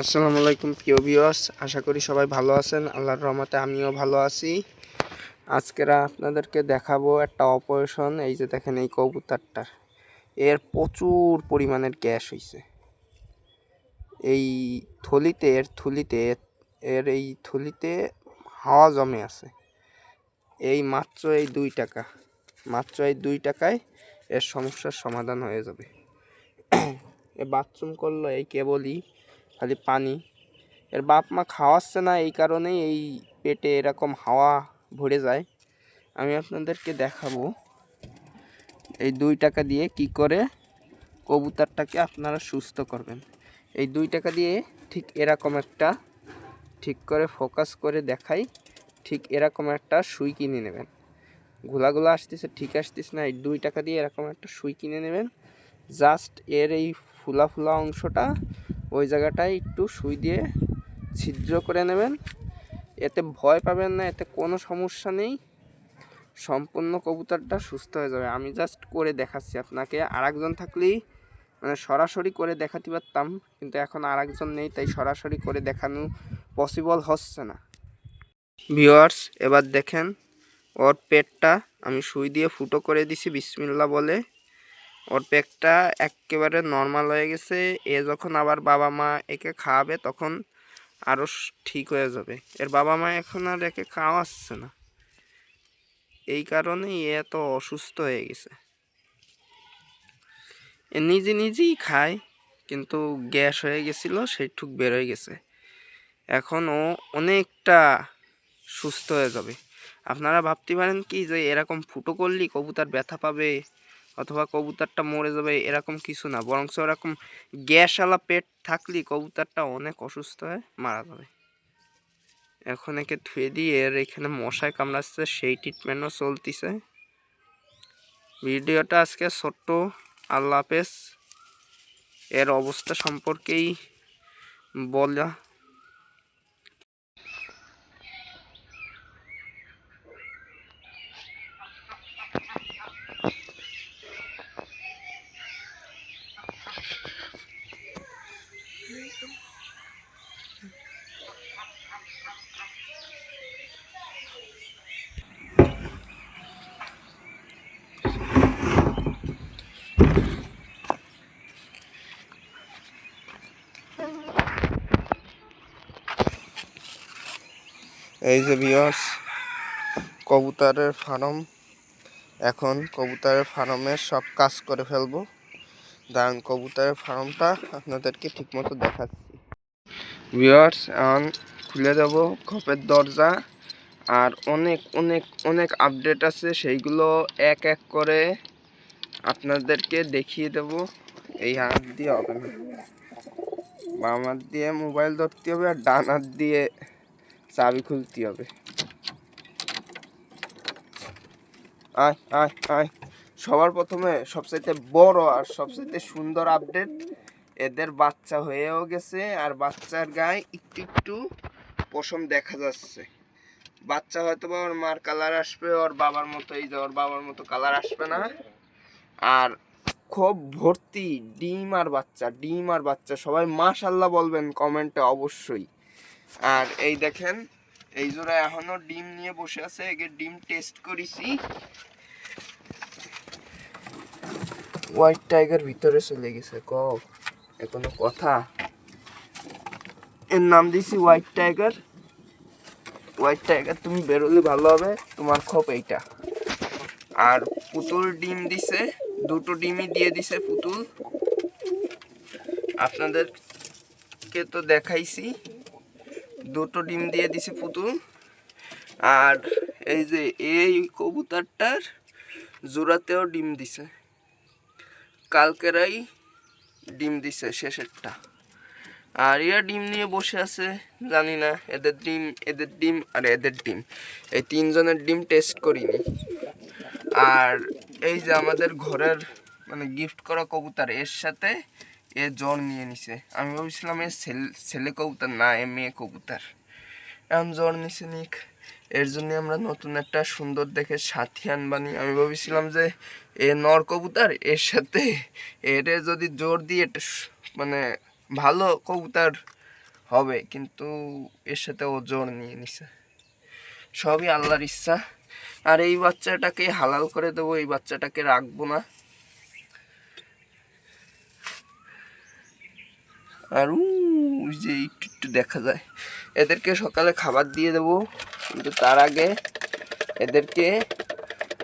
আসসালামু আলাইকুম প্রিয় ভিউয়ার্স, আশা করি সবাই ভালো আছেন। আল্লাহর রহমতে আমিও ভালো আছি। আজকের আপনাদেরকে দেখাবো একটা অপারেশন। এই যে দেখেন, এই কবুতরটার এর প্রচুর পরিমাণের গ্যাস হয়েছে এই থলিতে, এই থলিতে হাওয়া জমে আছে। এই মাত্র এই 2 টাকা, মাত্র এই 2 টাকায় এর সমস্যার সমাধান হয়ে যাবে। এ বাথরুম করলো এই কেবলই খালি পানি, এর বাপ মা খাওয়াচ্ছে না, এই কারণেই এই পেটে এরকম হাওয়া ভরে যায়। আমি আপনাদেরকে দেখাবো এই 2 টাকা দিয়ে কি করে কবুতরটাকে আপনারা সুস্থ করবেন। এই 2 টাকা দিয়ে ঠিক এরকম একটা, ঠিক করে ফোকাস করে দেখাই, ঠিক এরকম একটা সুই কিনে নেবেন। ঘোলাগুলো আসতেছে, ঠিক আসতেছে না। এই 2 টাকা দিয়ে এরকম একটা সুই কিনে নেবেন। জাস্ট এর এই ফুলা ফুলা অংশটা, ওই জায়গাটায় একটু সুই দিয়ে ছিদ্র করে নেবেন। এতে ভয় পাবেন না, এতে কোনো সমস্যা নেই, সম্পূর্ণ কবুতরটা সুস্থ হয়ে যাবে। আমি জাস্ট করে দেখাচ্ছি আপনাকে। আরেকজন থাকলেই মানে সরাসরি করে দেখাতে পারতাম, কিন্তু এখন আরেকজন নেই, তাই সরাসরি করে দেখানো পসিবল হচ্ছে না। ভিউয়ার্স, এবার দেখেন ওর পেটটা আমি সুই দিয়ে ফুটো করে দিছি বিসমিল্লাহ বলে। ওর পেটটা একেবারে নর্মাল হয়ে গেছে। এ যখন আবার বাবা মা একে খাওয়াবে তখন আরও ঠিক হয়ে যাবে। এর বাবা মা এখন আর একে খাওয়াচ্ছে না, এই কারণেই এত অসুস্থ হয়ে গেছে। এ নিজেই খায়, কিন্তু গ্যাস হয়ে গেছিল, সেইটুক বের হয়ে গেছে। এখন ও অনেকটা সুস্থ হয়ে যাবে। আপনারা ভাবতে পারেন কি যে এরকম ফুটো করলে কবুতর ব্যথা পাবে অথবা কবুতরটা মরে যাবে, এরকম কিছু না। বরং এরকম গ্যাসওয়ালা পেট থাকলে কবুতরটা অনেক অসুস্থ হয়ে মারা যাবে। এখন একে ধুয়ে দিয়ে এর এখানে মশায় কামড়াচ্ছে, সেই ট্রিটমেন্টও চলতেছে। ভিডিওটা আজকে ছোট্ট, আল্লাহ হাফেজ। এর অবস্থা সম্পর্কেই বলা। এই যে ভিউয়ার্স, কবুতরের ফার্ম। এখন কবুতরের ফার্মের সব কাজ করে ফেলবো। দাঁড়ান, কবুতরের ফার্মটা আপনাদেরকে ঠিকমতো দেখাচ্ছি। ভিউয়ার্স, এখন খুলে দেব খোপের দরজা। আর অনেক অনেক অনেক আপডেট আছে, সেইগুলো এক এক করে আপনাদেরকে দেখিয়ে দেব। এই হাত দিয়ে হবে না, বাম হাত দিয়ে মোবাইল ধরতে হবে, আর ডান হাত দিয়ে চাবি খুলতে হবে। আয় আয় আয়, সবার প্রথমে সবচাইতে বড় আর সবচাইতে সুন্দর আপডেট, এদের বাচ্চা হয়েও গেছে। আর বাচ্চার গায়ে একটু একটু পশম দেখা যাচ্ছে। বাচ্চা হয়তো বা ওর মার কালার আসবে, ওর বাবার মতো, এই যে ওর বাবার মতো কালার আসবে না। আর খুব ভর্তি ডিম আর বাচ্চা। সবাই মাশাআল্লাহ বলবেন কমেন্টে অবশ্যই। আর এই দেখেন, এই জোড়া এখনো ডিম নিয়ে বসে আছে। একে ডিম টেস্ট করেছি, হোয়াইট টাইগার ভিতরে চলে গেছে। কোনো কথা। এর নাম দিছি হোয়াইট টাইগার। তুমি বেরোলে ভালো হবে, তোমার খোপ এইটা। আর পুতুল ডিম দিছে, 2টো ডিমই দিয়ে দিছে পুতুল। আপনাদেরকে তো দেখাইছি, 2টো ডিম দিয়ে দিছে পুতুল। আর এই যে এই কবুতরটার জোড়াতেও ডিম দিছে, কালকেরাই ডিম দিছে শেষেরটা। আর এরা ডিম নিয়ে বসে আছে, জানি না এদের ডিম আর এদের ডিম, এই 3জনের ডিম টেস্ট করিনি। আর এই যে আমাদের ঘরের মানে গিফট করা কবুতর, এর সাথে এ জ্বর নিয়ে নিছে। আমি ভাবছিলাম এ ছেলে কবুতর, না এ মেয়ে কবুতর। এখন জ্বর নিছে নিক, এর জন্য আমরা নতুন একটা সুন্দর দেখে সাথী আনবানি। আমি ভাবছিলাম যে এ নর কবুতর, এর সাথে এর যদি জোর দিয়ে মানে ভালো কবুতর হবে, কিন্তু এর সাথে ও জোর নিয়ে নিছে। সবই আল্লাহর ইচ্ছা। আর এই বাচ্চাটাকে হালাল করে দেবো, এই বাচ্চাটাকে রাখবো না। আর ওই যে একটু একটু দেখা যায়, এদেরকে সকালে খাবার দিয়ে দেবো, কিন্তু তার আগে এদেরকে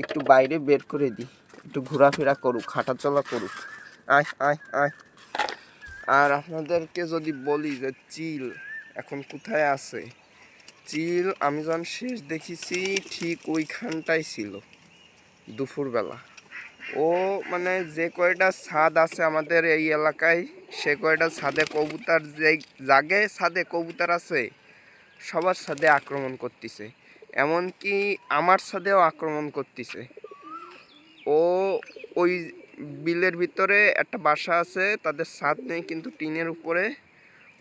একটু বাইরে বের করে দিই, একটু ঘোরাফেরা করুক, হাঁটাচলা করুক। আয় আয় আয়। আর আপনাদেরকে যদি বলি যে চিল এখন কোথায় আছে, চিল আমি যখন শেষ দেখেছি ঠিক ওইখানটাই ছিল দুপুরবেলা। ও মানে যে কয়টা ছাদ আছে আমাদের এই এলাকায়, সে কয়টা ছাদে কবুতর যে জাগে ছাদে কবুতর আছে, সবার ছাদে আক্রমণ করতেছে, এমনকি আমার ছাদেও আক্রমণ করতেছে। ও ওই বিলের ভিতরে একটা বাসা আছে, তাদের ছাদ নেই কিন্তু টিনের উপরে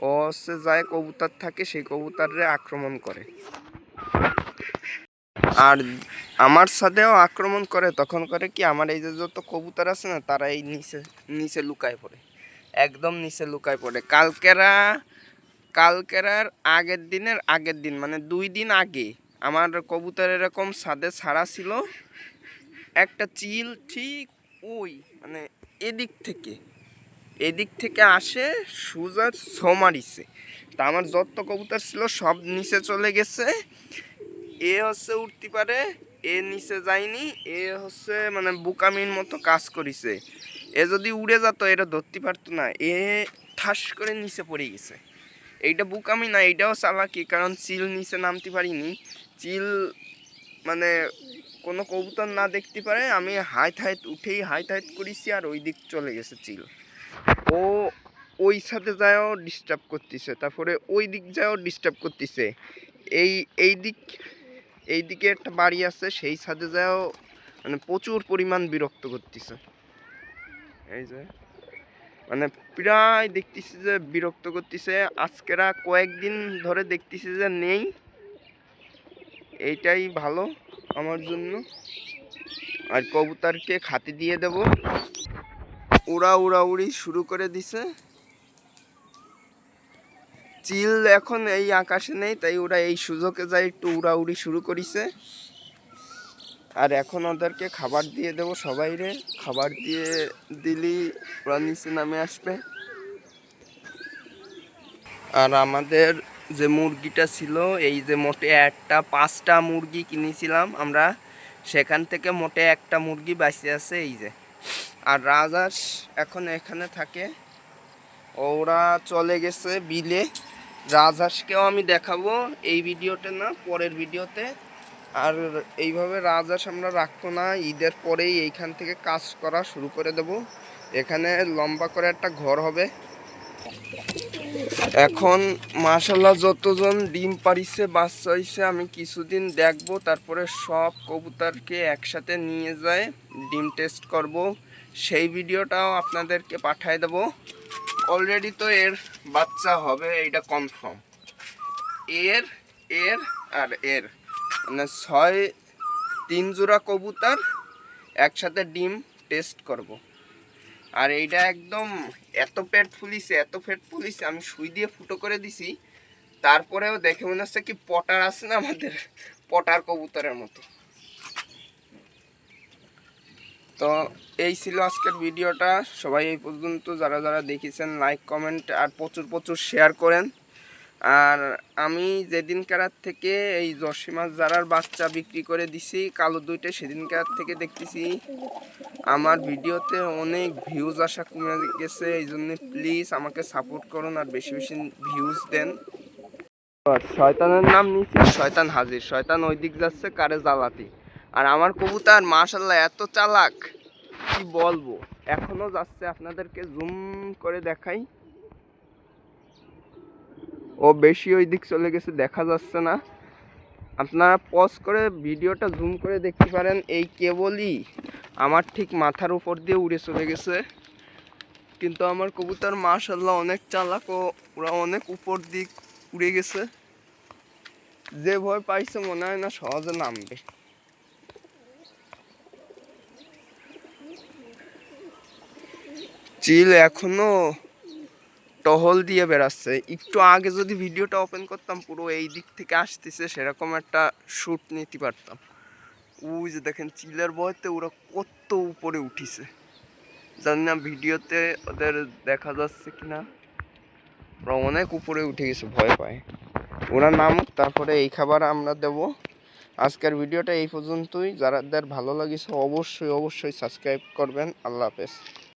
ও হচ্ছে যায় কবুতর থাকে, সেই কবুতরে আক্রমণ করে। আর আমার ছাদেও আক্রমণ করে, তখন করে কি আমার এই যে যত কবুতর আছে না, তারা এই নিচে নিচে লুকায় পড়ে, একদম নিচে লুকায় পড়ে। কালকেরার আগের দিন মানে 2 দিন আগে আমার কবুতর এরকম ছাদে ছাড়া ছিল, একটা চিল ঠিক ওই মানে এদিক থেকে আসে সোজা ছো মারিছে। তা আমার যত কবুতর ছিল সব নিচে চলে গেছে। এ হচ্ছে উঠতে পারে, এ নিচে যায়নি, এ হচ্ছে মানে বোকামির মতো কাজ করিছে। এ যদি উড়ে যেত এরা ধরতে পারতো না, এ ঠাস করে নিচে পড়ে গেছে। এইটা বোকামি না, এইটাও চালাকি, কারণ চিল নিচে নামতে পারিনি। চিল মানে কোনো কবুতর না দেখতে পারে, আমি হাইট উঠেই হাইট করেছি, আর ওই দিক চলে গেছে চিল। ও ওই সাথে যায়ও ডিস্টার্ব করতেছে, তারপরে ওই দিক যায়ও ডিস্টার্ব করতেছে। এই এইদিকে একটা বাড়ি আছে, সেই ছাদে যায়ও মানে প্রচুর পরিমাণ বিরক্ত করতেছে। এই যে মানে প্রায় দেখতেছি যে বিরক্ত করতেছে। আজকেরা কয়েকদিন ধরে দেখতেছি যে নেই, এইটাই ভালো আমার জন্য। আর কবুতরকে খাতি দিয়ে দেব। উড়াউড়ি শুরু করে দিছে। চিল এখন এই আকাশে নেই, তাই ওরা এই সুযোগে যায় একটু উড়াউড়ি শুরু করেছে। আর এখন ওদেরকে খাবার দিয়ে দেবো সবাইরে, খাবার দিয়ে দিলি ওরা নিচে নামে আসবে। আর আমাদের যে মুরগিটা ছিল, এই যে মোটে 5টা মুরগি কিনেছিলাম আমরা, সেখান থেকে মোটে একটা মুরগি বাঁচে আছে এই যে। আর রাজহাঁস এখন এখানে থাকে, ওরা চলে গেছে বিলে। রাজহাঁসকেও আমি দেখাবো এই ভিডিওতে না, পরের ভিডিওতে। আর এইভাবে রাজহাঁস আমরা রাখবো না, ঈদের পরেই এইখান থেকে কাজ করা শুরু করে দেব। এখানে লম্বা করে একটা ঘর হবে। এখন মাশাআল্লাহ যতজন ডিম পারিছে বাচ্চা হইছে, আমি কিছুদিন দেখবো, তারপরে সব কবুতরকে একসাথে নিয়ে যায় ডিম টেস্ট করব, সেই ভিডিওটাও আপনাদেরকে পাঠিয়ে দেব। অলরেডি তো এর বাচ্চা হবে, এইটা কনফার্ম। এর এর আর এর মানে 3 জোড়া কবুতর একসাথে ডিম টেস্ট করব। আর এইটা একদম এত পেট ফুলিছে, আমি সুই দিয়ে ফুটো করে দিছি, তারপরেও দেখে মনে হচ্ছে কি পটার আছে না আমাদের, পটার কবুতরের মতো। তো এই ছিল আজকের ভিডিওটা। সবাই এই পর্যন্ত যারা যারা দেখেছেন লাইক কমেন্ট আর প্রচুর শেয়ার করেন। আর আমি যেদিনকার থেকে এই জর্সি মাছ জারার বাচ্চা বিক্রি করে দিছি কালো দুইটা, সেদিনকার থেকে দেখতেছি আমার ভিডিওতে অনেক ভিউজ আসা কমে গেছে। এই জন্য প্লিজ আমাকে সাপোর্ট করুন আর বেশি ভিউজ দেন। শয়তানের নাম নিছি, শয়তান হাজির, শয়তান ওই দিক যাচ্ছে কারে জ্বালাতি। আর আমার কবুতর মাশাআল্লাহ এত চালাক কি বলবো, এখনো যাচ্ছে, আপনাদেরকে জুম করে দেখাই। ও বেশি ওই দিক চলে গেছে, দেখা যাচ্ছে না, আপনারা পজ করে ভিডিওটা জুম করে দেখতে পারেন। এই কেবলই আমার ঠিক মাথার উপর দিয়ে উড়ে চলে গেছে, কিন্তু আমার কবুতর মাশাআল্লাহ অনেক চালাক, ও ওরা অনেক উপর দিক উড়ে গেছে। যে ভয় পাইছে মনে হয় না সহজে নামবে। চিল এখনো টহল দিয়ে বেড়াচ্ছে। একটু আগে যদি ভিডিওটা ওপেন করতাম পুরো এই দিক থেকে আসতেছে সেরকম একটা শ্যুট নিতে পারতাম। ওই যে দেখেন চিলের বয়তে ওরা কত উপরে উঠিছে, জানি না ভিডিওতে ওদের দেখা যাচ্ছে কিনা। ওরা অনেক উপরে উঠে গেছে, ভয় পায়। ওরা নামুক, তারপরে এই খাবার আমরা দেব। আজকের ভিডিওটা এই পর্যন্তই। যাদের ভালো লাগিছে অবশ্যই অবশ্যই সাবস্ক্রাইব করবেন। আল্লাহ হাফেজ।